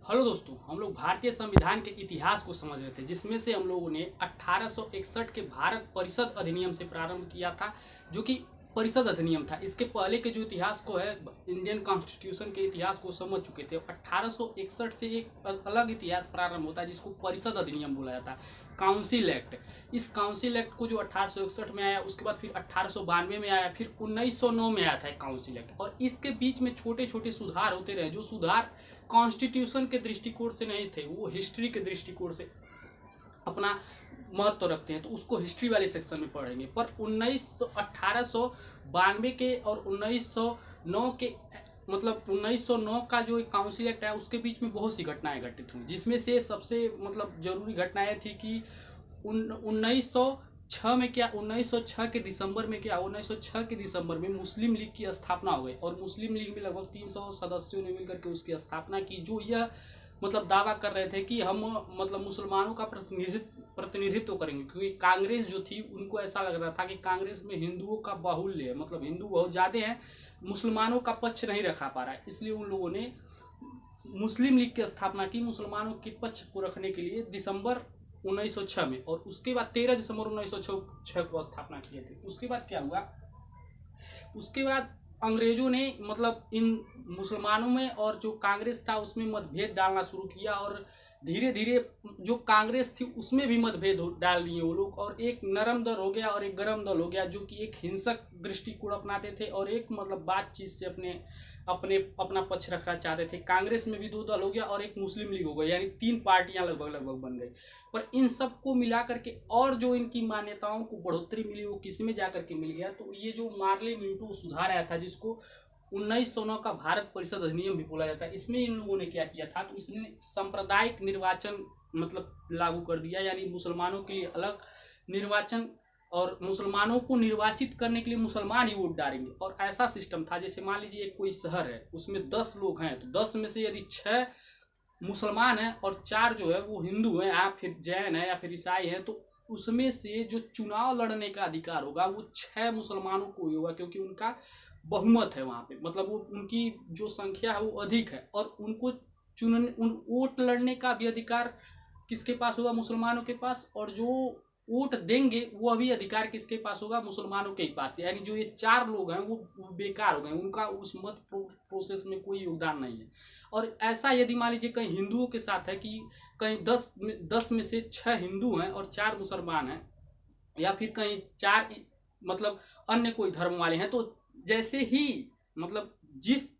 Hello दोस्तों, हम लोग भारतीय संविधान के इतिहास को समझ रहे थे, जिसमें से हम लोगों ने 1861 के भारत परिषद अधिनियम से प्रारंभ किया था, जो कि परिषद अधिनियम था। इसके पहले के जो इतिहास को है, इंडियन कॉन्स्टिट्यूशन के इतिहास को समझ चुके थे। 1861 से एक अलग इतिहास प्रारंभ होता है, जिसको परिषद अधिनियम बोला जाता है, काउंसिल एक्ट। इस काउंसिल एक्ट को जो 1861 में आया, उसके बाद फिर 1892 में आया, फिर 1909 में आया था काउंसिल एक्ट। और इसके बीच में छोटे छोटे सुधार होते रहे, जो सुधार कॉन्स्टिट्यूशन के दृष्टिकोण से नहीं थे, वो हिस्ट्री के दृष्टिकोण से अपना महत्व रखते हैं, तो उसको हिस्ट्री वाले सेक्शन में पढ़ेंगे। पर 1892 के और 1909 के, मतलब 1909 का जो एक काउंसिल एक्ट है, उसके बीच में बहुत सी घटनाएं घटित हुई, जिसमें से सबसे जरूरी घटनाएं थी कि 1906 में क्या 1906 के दिसंबर में क्या 1906 के दिसंबर में मुस्लिम लीग की स्थापना हो गई। और मुस्लिम लीग में लगभग 300 सदस्यों ने मिलकर के उसकी स्थापना की, जो यह दावा कर रहे थे कि हम मुसलमानों का प्रतिनिधित्व करेंगे, क्योंकि कांग्रेस जो थी, उनको ऐसा लग रहा था कि कांग्रेस में हिंदुओं का बाहुल्य है, हिंदू बहुत ज़्यादा हैं, मुसलमानों का पक्ष नहीं रखा पा रहा है। इसलिए उन लोगों ने मुस्लिम लीग की स्थापना की, मुसलमानों के पक्ष को रखने के लिए, दिसंबर 1906 में। और उसके बाद 13 दिसंबर 1906 को स्थापना की थी। उसके बाद क्या हुआ, उसके बाद अंग्रेजों ने इन मुसलमानों में और जो कांग्रेस था उसमें मतभेद डालना शुरू किया, और धीरे धीरे जो कांग्रेस थी उसमें भी मतभेद डाल दिए वो लोग, और एक नरम दल हो गया और एक गरम दल हो गया, जो कि एक हिंसक दृष्टिकोण अपनाते थे और एक बातचीत से अपना पक्ष रखना चाहते थे। कांग्रेस में भी दो दल हो गया और एक मुस्लिम लीग हो गई, यानी तीन पार्टियां लगभग बन गई। पर इन सबको मिला करके और जो इनकी मान्यताओं को बढ़ोतरी मिली, वो किस में जाकर के मिल गया, तो ये जो मार्ले मिंटो सुधार आया था, जिसको 1909 का भारत परिषद अधिनियम भी बोला जाता है। इसमें इन लोगों ने क्या किया था, तो इसने सांप्रदायिक निर्वाचन लागू कर दिया, यानी मुसलमानों के लिए अलग निर्वाचन, और मुसलमानों को निर्वाचित करने के लिए मुसलमान ही वोट डालेंगे। और ऐसा सिस्टम था, जैसे मान लीजिए एक कोई शहर है, उसमें 10 लोग हैं, तो 10 में से यदि 6 मुसलमान हैं और 4 जो है वो हिंदू हैं, या फिर जैन है, या फिर ईसाई हैं, तो उसमें से जो चुनाव लड़ने का अधिकार होगा वो 6 मुसलमानों को ही होगा, क्योंकि उनका बहुमत है वहाँ पे, वो उनकी जो संख्या है वो अधिक है। और उनको वोट लड़ने का भी अधिकार किसके पास होगा, मुसलमानों के पास। और जो वोट देंगे वो अभी अधिकार किसके पास होगा, मुसलमानों के ही पास। यानी जो ये 4 लोग हैं वो बेकार हो गए, उनका उस मत प्रोसेस में कोई योगदान नहीं है। और ऐसा यदि मान लीजिए कहीं हिंदुओं के साथ है कि कहीं 10 में से 6 हिंदू हैं और 4 मुसलमान हैं, या फिर कहीं 4 अन्य कोई धर्म वाले हैं, तो जैसे ही जिस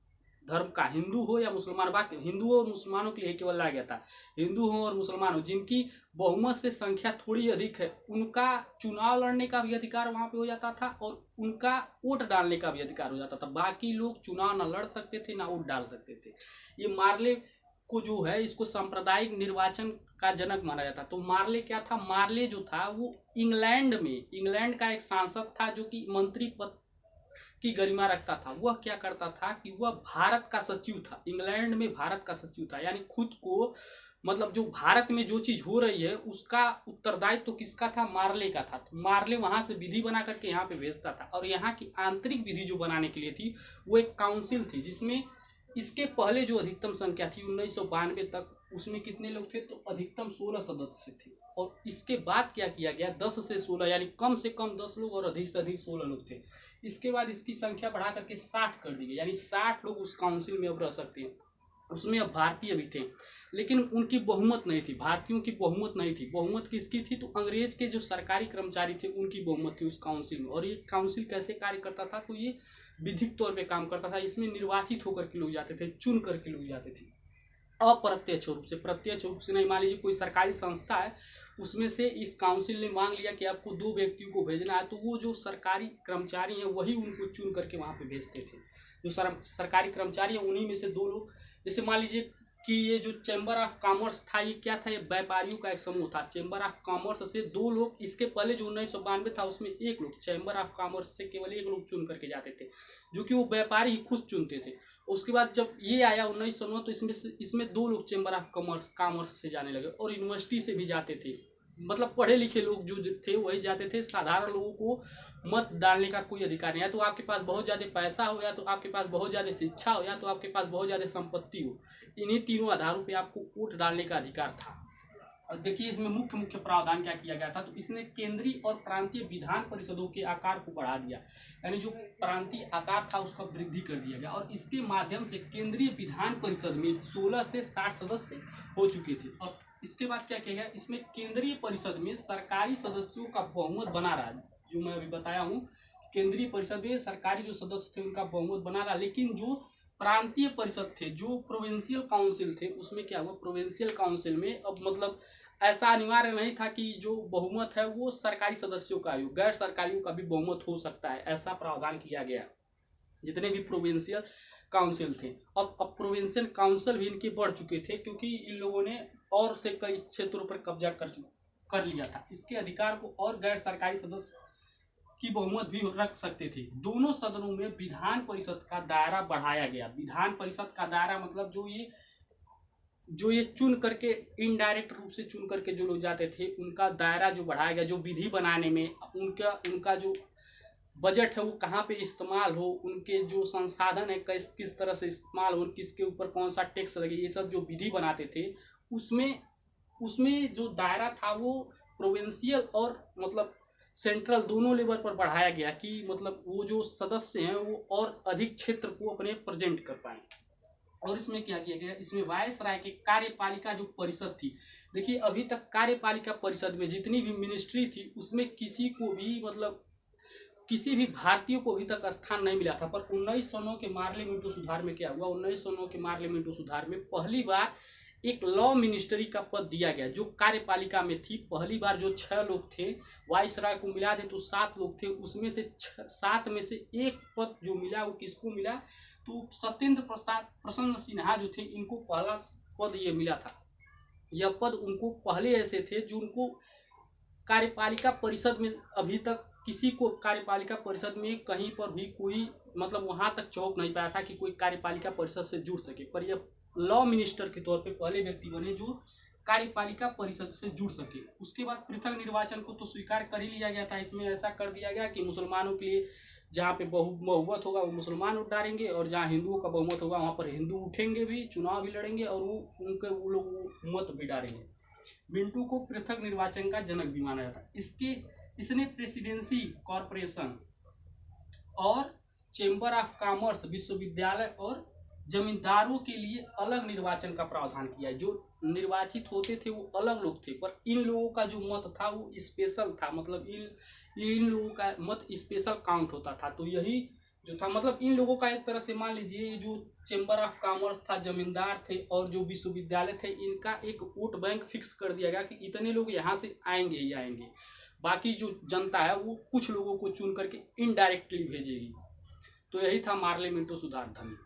धर्म का, हिंदू हो या मुसलमान, बाकी हिंदुओं और मुसलमानों के लिए केवल लाया गया था, हिंदू हो और मुसलमान हो, जिनकी बहुमत से संख्या थोड़ी अधिक है, उनका चुनाव लड़ने का भी अधिकार वहां पे हो जाता था, और उनका वोट डालने का भी अधिकार हो जाता था। बाकी लोग चुनाव ना लड़ सकते थे, ना वोट डाल सकते थे। ये मार्ले को जो है, इसको सांप्रदायिक निर्वाचन का जनक माना जाता। तो मार्ले क्या था, मार्ले जो था वो इंग्लैंड का एक सांसद था, जो कि मंत्री पद की गरिमा रखता था। वह क्या करता था कि वह भारत का सचिव था, इंग्लैंड में भारत का सचिव था, यानी खुद को जो भारत में जो चीज हो रही है उसका उत्तरदायित्व तो किसका था, मार्ले का था। तो मार्ले वहां से विधि बना करके यहाँ पे भेजता था, और यहाँ की आंतरिक विधि जो बनाने के लिए थी, वो एक काउंसिल थी, जिसमें इसके पहले जो अधिकतम संख्या थी 1992 तक, उसमें कितने लोग थे, तो अधिकतम 16 सदस्य थे। और इसके बाद क्या किया गया, 10 से 16, यानी कम से कम 10 लोग और अधिक से अधिक 16 लोग थे। इसके बाद इसकी संख्या बढ़ा करके 60 कर दी गई, यानी 60 लोग उस काउंसिल में अब रह सकते हैं। उसमें अब भारतीय भी थे, लेकिन उनकी बहुमत नहीं थी, भारतीयों की बहुमत नहीं थी। बहुमत किसकी थी, तो अंग्रेज के जो सरकारी कर्मचारी थे उनकी बहुमत थी उस काउंसिल में। और ये काउंसिल कैसे कार्य करता था, तो ये विधिक तौर पे काम करता था। इसमें निर्वाचित होकर के लोग जाते थे, चुन करके लोग जाते थे, अप्रत्यक्ष रूप से। प्रत्यक्ष रूप से नहीं। मान लीजिए कोई सरकारी संस्था है, उसमें से इस काउंसिल ने मांग लिया कि आपको 2 व्यक्तियों को भेजना है, तो वो जो सरकारी कर्मचारी हैं वही उनको चुन करके वहाँ पे भेजते थे। जो सरकारी कर्मचारी हैं उन्हीं में से 2 लोग, जैसे मान लीजिए कि ये जो चैम्बर ऑफ कॉमर्स था, ये क्या था, ये व्यापारियों का एक समूह था। चैम्बर ऑफ कॉमर्स से 2 लोग, इसके पहले जो 1992 था उसमें 1 लोग, चैम्बर ऑफ कॉमर्स से केवल 1 लोग चुन करके जाते थे, जो कि वो व्यापारी ही खुद चुनते थे। उसके बाद जब ये आया 1909, तो इसमें 2 लोग चैम्बर ऑफ कॉमर्स से जाने लगे, और यूनिवर्सिटी से भी जाते थे। मतलब पढ़े लिखे लोग जो थे वही जाते थे, साधारण लोगों को मत डालने का कोई अधिकार नहीं। या तो आपके पास बहुत ज़्यादा पैसा हो, या तो आपके पास बहुत ज़्यादा शिक्षा हो, या तो आपके पास बहुत ज़्यादा संपत्ति हो, इन्हीं तीनों आधारों पे आपको वोट डालने का अधिकार था। और देखिए इसमें मुख्य मुख्य प्रावधान क्या किया गया था, तो इसने केंद्रीय और प्रांतीय विधान परिषदों के आकार को बढ़ा दिया, यानी जो प्रांतीय आकार था उसका वृद्धि कर दिया गया, और इसके माध्यम से केंद्रीय विधान परिषद में 16 से 60 सदस्य हो चुके थे। और इसके बाद क्या किया गया, इसमें केंद्रीय परिषद में सरकारी सदस्यों का बहुमत बना रहा, जो मैं अभी बताया हूँ, केंद्रीय परिषद में सरकारी जो सदस्य थे उनका बहुमत बना रहा, लेकिन जो प्रांतीय परिषद थे, जो प्रोविंशियल काउंसिल थे, उसमें क्या हुआ, प्रोविंशियल काउंसिल में अब मतलब ऐसा अनिवार्य नहीं था कि जो बहुमत है वो सरकारी सदस्यों का हो, गैर सरकारियों का भी बहुमत हो सकता है, ऐसा प्रावधान किया गया जितने भी प्रोविंशियल काउंसिल थे। अब प्रोविंशियल काउंसिल भी इनके बढ़ चुके थे, क्योंकि इन लोगों ने और से कई क्षेत्रों पर कब्जा कर लिया था। इसके अधिकार को और गैर सरकारी सदस्य की बहुमत भी रख सकते थे। दोनों सदनों में विधान परिषद का दायरा बढ़ाया गया। विधान परिषद का दायरा मतलब जो ये चुन करके, इनडायरेक्ट रूप से चुन करके जो लोग जाते थे, उनका दायरा जो बढ़ाया गया, जो विधि बनाने में उनका जो बजट है वो कहाँ पे इस्तेमाल हो, उनके जो संसाधन है किस तरह से इस्तेमाल हो, किसके ऊपर कौन सा टैक्स लगे, ये सब जो विधि बनाते थे, उसमें जो दायरा था वो प्रोविंशियल और मतलब सेंट्रल दोनों लेवल पर बढ़ाया गया, कि मतलब वो जो सदस्य हैं वो और अधिक क्षेत्र को अपने प्रेजेंट कर पाए। और इसमें क्या किया गया, इसमें वायसराय के कार्यपालिका जो परिषद थी, देखिए अभी तक कार्यपालिका परिषद में जितनी भी मिनिस्ट्री थी उसमें किसी को भी मतलब किसी भी भारतीय को अभी तक स्थान नहीं मिला था। पर 1909 के मार्लिमेंटो सुधार में क्या हुआ, 1909 के मार्लिमेंटो सुधार में पहली बार एक लॉ मिनिस्ट्री का पद दिया गया, जो कार्यपालिका में थी। पहली बार जो 6 लोग थे, वाइसराय को मिला दे तो 7 लोग थे, उसमें से 7 में से एक पद जो मिला वो किसको मिला, तो सत्येंद्र प्रसन्न सिन्हा जो थे, इनको पहला पद ये मिला था। यह पद उनको पहले ऐसे थे जो उनको कार्यपालिका परिषद में अभी तक किसी को कार्यपालिका परिषद में कहीं पर भी कोई मतलब वहां तक चौंक नहीं पाया था कि कोई कार्यपालिका परिषद से जुड़ सके, पर यह लॉ मिनिस्टर के तौर पे पहले व्यक्ति बने जो कार्यपालिका परिषद से जुड़ सके। उसके बाद पृथक निर्वाचन को तो स्वीकार कर ही लिया गया था। इसमें ऐसा कर दिया गया कि मुसलमानों के लिए जहाँ पे बहुमत होगा वो मुसलमान वोट डालेंगे, और जहाँ हिंदुओं का बहुमत होगा वहाँ पर हिंदू उठेंगे भी, चुनाव भी लड़ेंगे, और वो लोग मत भी डालेंगे। मिंटू को पृथक निर्वाचन का जनक भी माना जाता है। इसने प्रेसिडेंसी कॉरपोरेशन और चेंबर ऑफ कॉमर्स, विश्वविद्यालय और जमींदारों के लिए अलग निर्वाचन का प्रावधान किया है। जो निर्वाचित होते थे वो अलग लोग थे, पर इन लोगों का जो मत था वो स्पेशल था, मतलब इन लोगों का मत स्पेशल काउंट होता था। तो यही जो था, मतलब इन लोगों का एक तरह से मान लीजिए जो चेंबर ऑफ कॉमर्स था, जमींदार थे और जो विश्वविद्यालय थे, इनका एक वोट बैंक फिक्स कर दिया गया कि इतने लोग यहाँ से आएंगे ही आएंगे। बाकी जो जनता है वो कुछ लोगों को चुन करके इनडायरेक्टली भेजेगी। तो यही था मार्लिमेंटो सुधार। धन्यवाद।